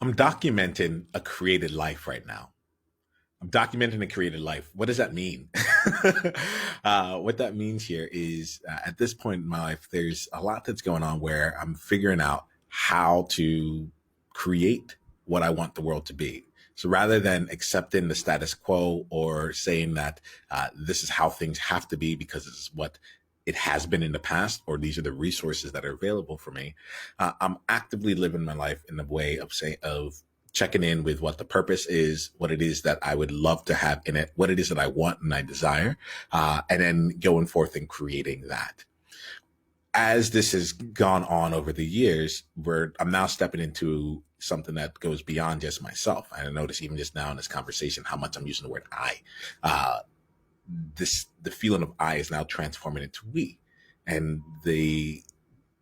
I'm documenting a created life right now. I'm documenting a created life. What does that mean? What that means here is at this point in my life, there's a lot that's going on where I'm figuring out how to create what I want the world to be. So rather than accepting the status quo or saying that this is how things have to be because this is what it has been in the past, or these are the resources that are available for me, I'm actively living my life in a way of saying, of checking in with what the purpose is, what it is that I would love to have in it, what it is that I want and I desire, and then going forth and creating that. As this has gone on over the years, where I'm now stepping into something that goes beyond just myself. And I notice even just now in this conversation how much I'm using the word I. Uh, the feeling of I is now transforming into we, and the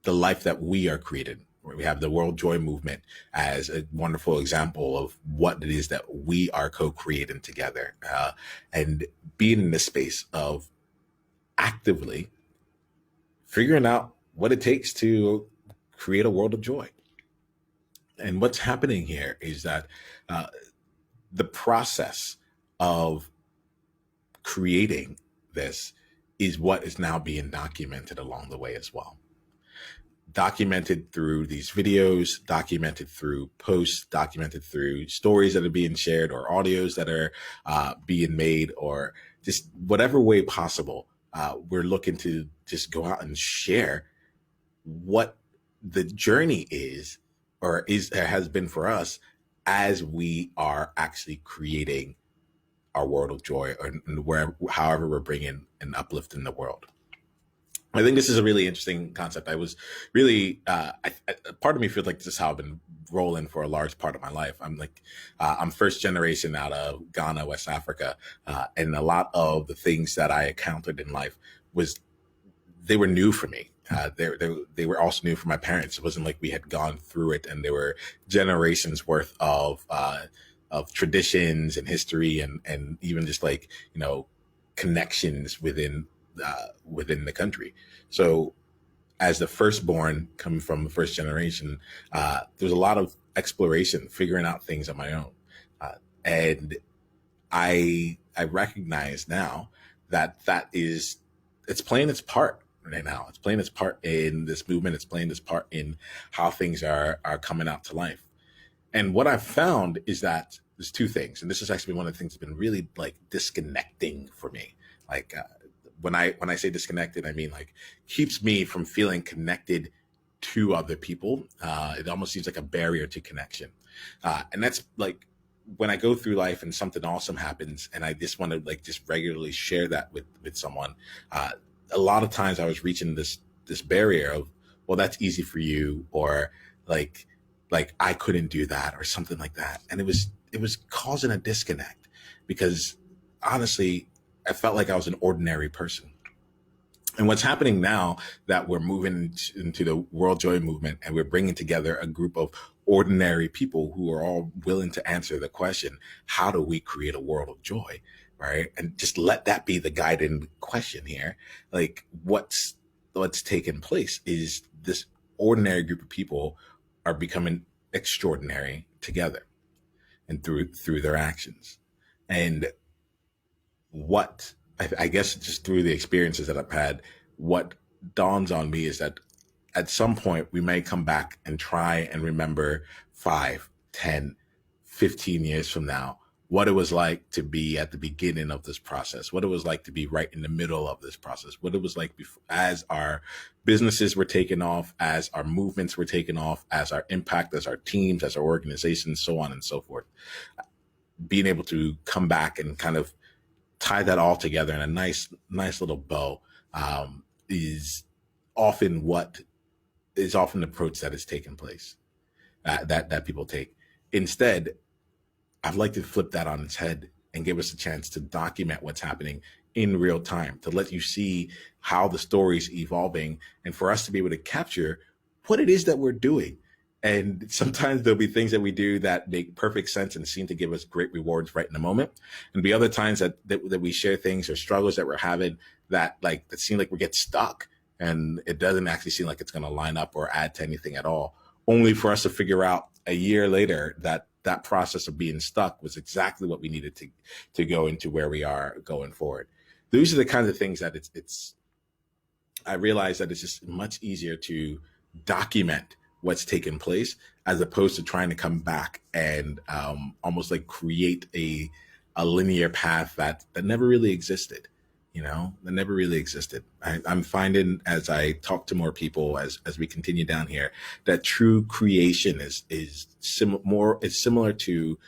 life that we are created. We have the World Joy Movement as a wonderful example of what it is that we are co-creating together, and being in this space of actively figuring out what it takes to create a world of joy. And what's happening here is that uh, the process of creating this is what is now being documented along the way as well. Documented through these videos, documented through posts, documented through stories that are being shared or audios that are being made, or just whatever way possible. We're looking to just go out and share what the journey is, or has been for us, as we are actually creating our world of joy, or where, however we're bringing an uplift in the world. I think this is a really interesting concept. I was really, part of me feels like this is how I've been rolling for a large part of my life. I'm first generation out of Ghana, West Africa, and a lot of the things that I encountered in life was, they were new for me. They were also new for my parents. It wasn't like we had gone through it, and there were generations worth of traditions and history, and even just like, connections within the country. So as the firstborn coming from the first generation, there's a lot of exploration, figuring out things on my own. And I recognize now that it's playing its part right now. It's playing its part in this movement. It's playing its part in how things are coming out to life. And what I've found is that there's two things, and this is actually one of the things that's been really like disconnecting for me. Like, when I say disconnected, I mean like keeps me from feeling connected to other people. It almost seems like a barrier to connection, and that's like when I go through life and something awesome happens, and I just want to like just regularly share that with someone. A lot of times I was reaching this barrier of, well, that's easy for you, or like I couldn't do that, or something like that, and it was causing a disconnect, because honestly, I felt like I was an ordinary person. And what's happening now that we're moving into the World Joy Movement, and we're bringing together a group of ordinary people who are all willing to answer the question, how do we create a world of joy? Right. And just let that be the guiding question here. Like what's taken place is this ordinary group of people are becoming extraordinary together, and through their actions. And what I guess just through the experiences that I've had, what dawns on me is that at some point we may come back and try and remember 5, 10, 15 years from now, what it was like to be at the beginning of this process, what it was like to be right in the middle of this process, what it was like before, as our businesses were taking off, as our movements were taking off, as our impact, as our teams, as our organizations, so on and so forth. Being able to come back and kind of tie that all together in a nice little bow, is often the approach that is taking place, that people take. Instead, I'd like to flip that on its head and give us a chance to document what's happening in real time, to let you see how the story's evolving, and for us to be able to capture what it is that we're doing. And sometimes there'll be things that we do that make perfect sense and seem to give us great rewards right in the moment. And be other times that we share things or struggles that we're having that seem like we get stuck, and it doesn't actually seem like it's going to line up or add to anything at all, only for us to figure out a year later, that process of being stuck was exactly what we needed to go into where we are going forward. Those are the kinds of things that it's I realize that it's just much easier to document what's taken place as opposed to trying to come back and almost like create a linear path that never really existed. That never really existed. I'm finding as I talk to more people as we continue down here that true creation is similar to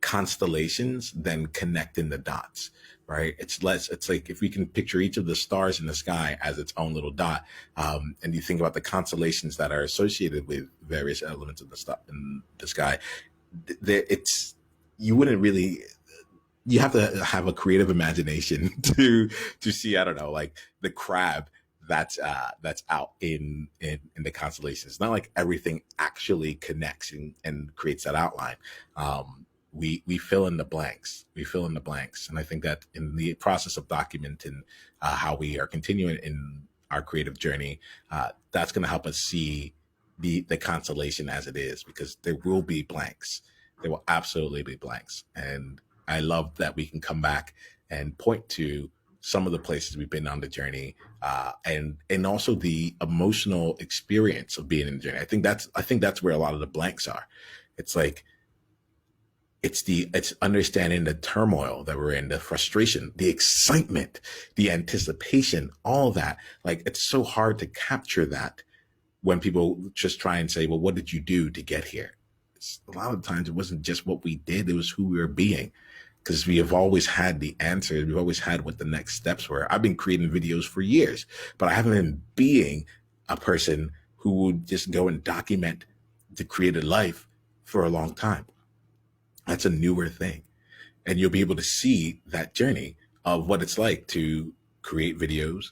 constellations than connecting the dots, right? It's like if we can picture each of the stars in the sky as its own little dot, and you think about the constellations that are associated with various elements of the stuff in the sky, you wouldn't really, you have to have a creative imagination to see, I don't know, like the crab that's out in the constellations. It's not like everything actually connects and creates that outline. We fill in the blanks. We fill in the blanks. And I think that in the process of documenting how we are continuing in our creative journey, that's going to help us see the constellation as it is, because there will be blanks. There will absolutely be blanks. And I love that we can come back and point to some of the places we've been on the journey, and also the emotional experience of being in the journey. I think that's where a lot of the blanks are. It's like, it's understanding the turmoil that we're in, the frustration, the excitement, the anticipation, all that. Like, it's so hard to capture that when people just try and say, well, what did you do to get here? A lot of times it wasn't just what we did, it was who we were being. Because we have always had the answers. We've always had what the next steps were. I've been creating videos for years, but I haven't been being a person who would just go and document the created life for a long time. That's a newer thing. And you'll be able to see that journey of what it's like to create videos,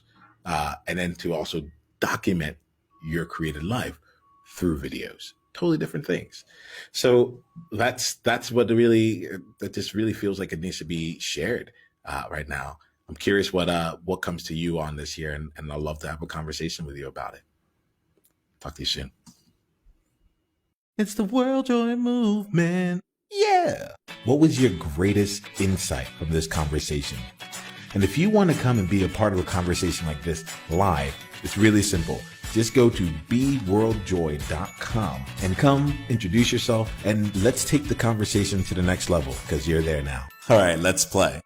and then to also document your created life through videos. Totally different things. So that's what that just really feels like it needs to be shared right now. I'm curious what comes to you on this year, and I'd love to have a conversation with you about it. Talk to you soon. It's the World Joy Movement. Yeah. What was your greatest insight from this conversation? And if you want to come and be a part of a conversation like this live, it's really simple. Just go to beworldjoy.com and come introduce yourself, and let's take the conversation to the next level, because you're there now. All right, let's play.